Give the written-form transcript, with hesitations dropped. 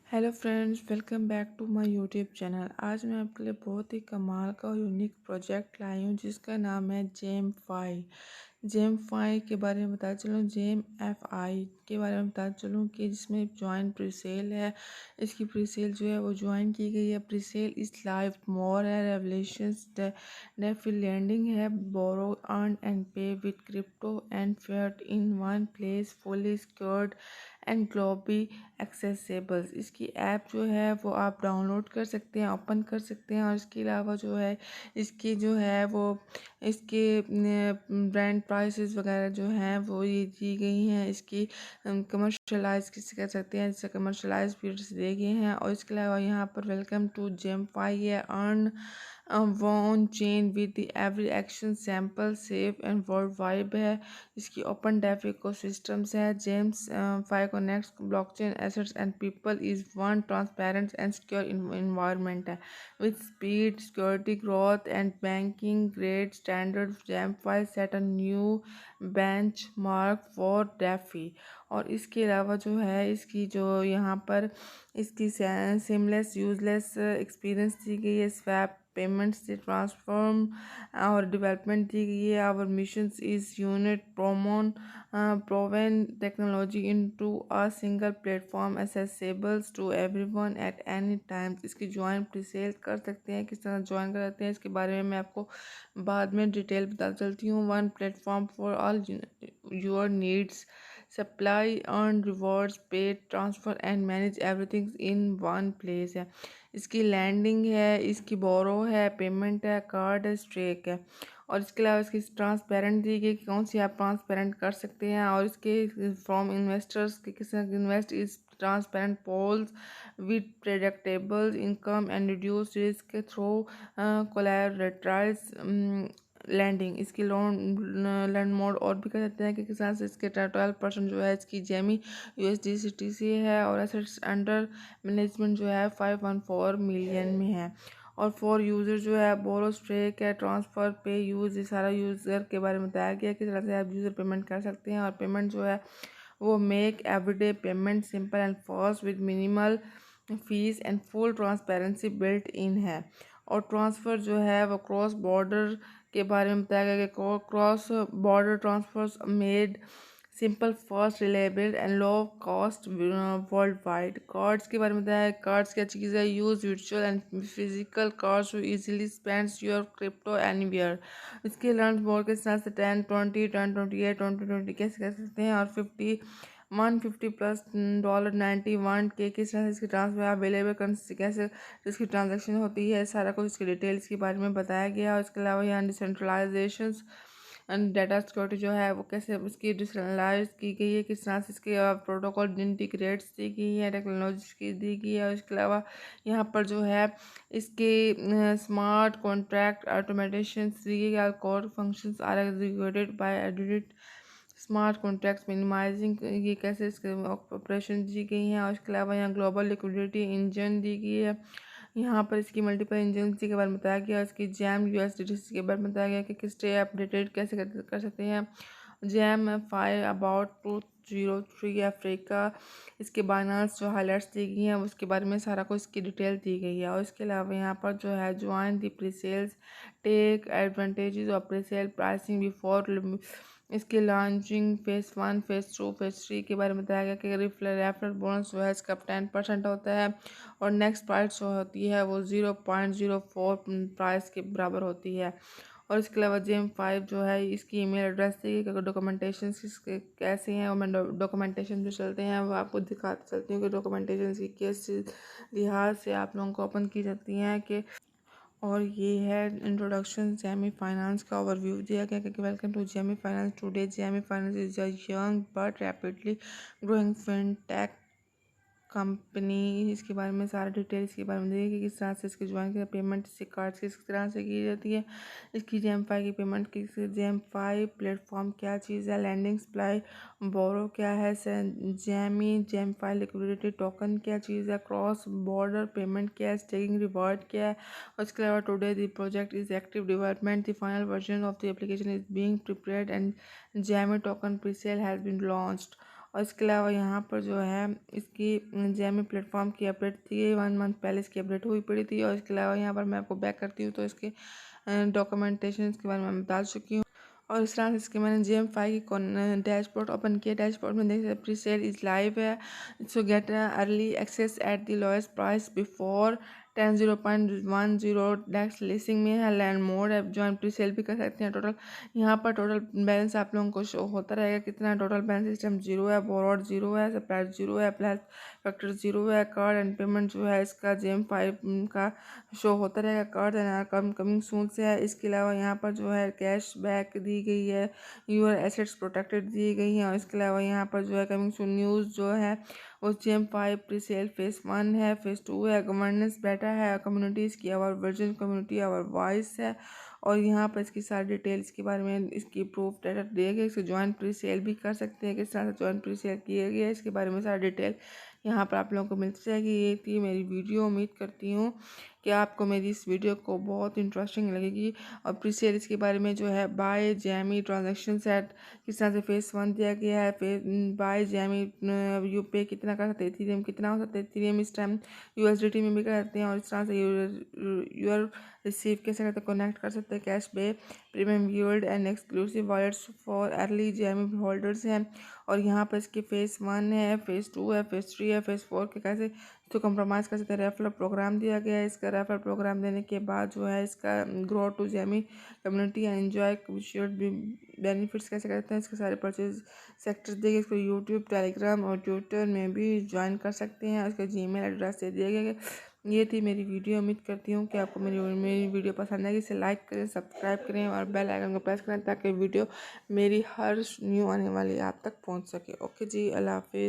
Hello friends, welcome back to my YouTube channel. आज मैं आपके लिए बहुत ही कमाल का और यूनिक प्रोजेक्ट लाई हूँ जिसका नाम है जेम फाई। जेम फाई के बारे में बता चलूँ, जेम एफ आई के बारे में बता चलूँ कि जिसमें ज्वाइन प्रीसेल है। इसकी प्रीसेल जो है वो ज्वाइन की गई है। प्रीसेल इस लाइव मोर है, रेवलेशंस डेफी लैंडिंग है, बोरो अर्न एंड पे with crypto and fiat in one place, fully secured and globally accessible. इसकी ऐप जो है वो आप डाउनलोड कर सकते हैं, ओपन कर सकते हैं। और इसके अलावा जो है इसकी जो है वो इसके ब्रांड प्राइसेस वगैरह जो हैं वो ये दी गई हैं। इसकी कमर्शलाइज किसे कह सकते हैं, जिसे कमर्शलाइज पीरियड्स दिए गए हैं। और इसके अलावा यहाँ पर वेलकम टू जेमफाई है, earn one chain with the every action sample safe and world wide है। इसकी ओपन डेफ इकोसिस्टम्स है। Gems five connects blockchain assets and people is one transparent and secure environment है with speed security growth and banking grade standard. Gem five set a new benchmark for DeFi. और इसके अलावा जो है इसकी जो यहाँ पर इसकी सिमलेस यूजलेस एक्सपीरियंस दी गई है। स्वैप पेमेंट से ट्रांसफॉर्म और डेवलपमेंट दी गई है। Our mission is unite proven technology into a single platform accessible to everyone at any time। इसकी ज्वाइन प्रीसेल कर सकते हैं, किस तरह ज्वाइन कर सकते हैं इसके बारे में मैं आपको बाद में डिटेल बता चलती हूँ। One platform for all your needs, supply earn rewards pay transfer and manage everything in one place है। इसकी लैंडिंग है, इसकी बोरो है, पेमेंट है, कार्ड है, स्ट्रेक है। और इसके अलावा इसकी ट्रांसपेरेंट दी गई कि कौन सी आप ट्रांसपेरेंट कर सकते हैं। और इसके फ्रॉम इन्वेस्टर्स के किस invest is transparent pools with predictable income and reduce risk through collateralized lending. इसकी लोन लैंड मोड और भी कह सकते हैं कि किस तरह से इसके 12% जो है इसकी जेमी USDCT से है। और एसेट्स अंडर मैनेजमेंट जो है 514 मिलियन में है। और फॉर यूज़र जो है बोरो स्ट्रेक है, ट्रांसफ़र पे यूज़, ये सारा यूज़र के बारे में बताया गया किस तरह से आप यूज़र पेमेंट कर सकते हैं। और पेमेंट जो है वो make everyday payment simple and fast with minimal fees and full transparency built in है। और ट्रांसफ़र जो है वो क्रॉस बॉर्डर के बारे में बताया गया कि cross border transfers made simple fast reliable and low cost worldwide. Cards के बारे में बताया है, कार्ड्स क्या चीज़ है, use virtual and physical cards to easily spends your crypto anywhere. इसके लर्न मोर के साथ से 10 20 10 28 20 कैसे कर सकते हैं। और 150 प्लस $91 किस तरह से इसकी ट्रांसफर अवेलेबल कैसे इसकी ट्रांजेक्शन होती है, सारा कुछ इसकी डिटेल्स के बारे में बताया गया। और इसके अलावा यहाँ डिसेंट्रलाइजेशन एंड डाटा सिक्योरिटी जो है वो कैसे इसकी डिसेंट्रलाइज की गई है, किस तरह से इसके प्रोटोकॉल इंटीग्रेट्स दी गई है, टेक्नोलॉजी की दी गई है। और इसके अलावा यहाँ पर जो है इसके स्मार्ट कॉन्ट्रैक्ट ऑटोमेटेशन दी गई है। Core functions are executed by edit smart contracts minimizing, ये कैसे इसके ऑपरेशन दी गई हैं। और इसके अलावा यहाँ ग्लोबल लिक्विडिटी इंजन दी गई है। यहाँ पर इसकी मल्टीपल एजेंसी के बारे में बताया गया। इसकी जैम USDT के बारे में बताया गया कि किस स्टे अपडेटेड कैसे कर सकते हैं। जैम 5 अबाउट 203 अफ्रीका, इसके बाइनांस जो हाईलाइट्स दी गई हैं उसके बारे में सारा कुछ इसकी डिटेल दी गई है। और इसके अलावा यहाँ पर जो है join the presales, take advantages of presale pricing before इसके लॉन्चिंग फेज़ 1 फेज़ 2 फेज़ 3 के बारे में बताया गया कि रेफरल बोनस जो है इसका 10% होता है। और नेक्स्ट प्राइस जो होती है वो 0.04 प्राइस के बराबर होती है। और इसके अलावा जेम 5 जो है इसकी ईमेल एड्रेस थी कि डॉक्यूमेंटेशन किसके कैसे हैं। और मैं डॉक्यूमेंटेशन जो चलते हैं वो आपको दिखाते चलती हूँ कि डॉक्यूमेंटेशन की किस लिहाज से आप लोगों को ओपन की जाती हैं कि। और ये है इंट्रोडक्शन जेमी फाइनेंस का ओवरव्यू दिया गया कि welcome to Jemmy Finance. Today Jemmy Finance is a young but rapidly growing fintech company. इसके बारे में सारा डिटेल्स के बारे में देखिए कि किस तरह से इसकी ज्वाइन की पेमेंट इसके कार्ड किस तरह से की जाती है। इसकी जेम 5 की पेमेंट किस जेम 5 प्लेटफॉर्म क्या चीज़ है, लैंडिंग सप्लाई बोरो क्या है, जेम 5 लिक्विडिटी टोकन क्या चीज़ है, क्रॉस बॉर्डर पेमेंट क्या है, स्टेकिंग रिवॉर्ड क्या है। और इसके अलावा today the project is active development, the final version of the application is being prepared and Jemmy token presale has been launched. और इसके अलावा यहाँ पर जो है इसकी जेमी प्लेटफॉर्म की अपडेट थी, 1 मंथ पहले इसकी अपडेट हुई पड़ी थी। और इसके अलावा यहाँ पर मैं आपको बैक करती हूँ तो इसके डॉक्यूमेंटेशन के बारे में मैं बता चुकी हूँ। और इस तरह से इसके मैंने GM5 की डैशबोर्ड ओपन किया। डैशबोर्ड में देख सकते प्री सेल इज लाइव है, so get early access at the lowest price before 10.10 DEX listing में है। लैंड मोड है, ज्वाइन प्री सेल भी कर सकते हैं। टोटल यहाँ पर टोटल बैलेंस आप लोगों को शो होता रहेगा कितना टोटल बैलेंस। सिस्टम 0 है, बोरोड 0 है, सप्लायर 0 है, प्लस फैक्टर 0 है। कार्ड एंड पेमेंट जो है इसका GM5 का शो होता रहेगा। कार्ड एंड कमिंग सून से है। इसके अलावा यहाँ पर जो है कैश बैक दी गई है, यूर एसेट्स प्रोटेक्टेड दी गई हैं। और इसके अलावा यहाँ पर जो है कमिंग सून न्यूज़ जो है वो GM5 प्री सेल फेस 1 है, फेस 2 है, गवर्नेंस बेटा है, कम्युनिटीज़ की our version community our voice है। और यहाँ पर इसकी सारी डिटेल्स के बारे में इसकी प्रूफ डाटा दिए गए। इसको ज्वाइंट प्री सेल भी कर सकते हैं, किस तरह से ज्वाइंट प्री सेल किए गए इसके बारे में सारी डिटेल यहाँ पर आप लोगों को मिलती जाएगी। ये थी मेरी वीडियो। उम्मीद करती हूँ कि आपको मेरी इस वीडियो को बहुत इंटरेस्टिंग लगेगी। और प्री सेल इसके बारे में जो है बाय जेमी ट्रांजेक्शन सेट किस तरह से फेस 1 दिया गया है, बाय जेमी यूपे कितना कर सकते हैं, इथेरियम कितना हो सकता है, इथेरियम इस टाइम USDT में भी कर सकते हैं। और इस तरह से यूर रिसीव कैसे करते हैं, कनेक्ट कर सकते हैं कैश पे premium yield and exclusive wallets for early Jamie holders हैं। और यहाँ पर इसकी फेस 1 है, फेस 2 है, फेस 3 है, फेस 4 के कैसे तो कंप्रोमाइज़ कर सकते हैं। रेफरल प्रोग्राम दिया गया है। इसका रेफरल प्रोग्राम देने के बाद जो है इसका grow to Jemmy community and enjoy should भी बेनिफिट्स कैसे करते हैं, इसके सारे परचेज सेक्टर्स दिए गए। इसको यूट्यूब, टेलीग्राम और ट्विटर में भी ज्वाइन कर सकते हैं। इसका जीमेल एड्रेस दे दिया गया। ये थी मेरी वीडियो। उम्मीद करती हूँ कि आपको मेरी वीडियो पसंद आएगी। इसे लाइक करें, सब्सक्राइब करें और बेल आइकन को प्रेस करें ताकि वीडियो मेरी हर न्यू आने वाली आप तक पहुँच सके। ओके जी, अल्लाह हाफिज़।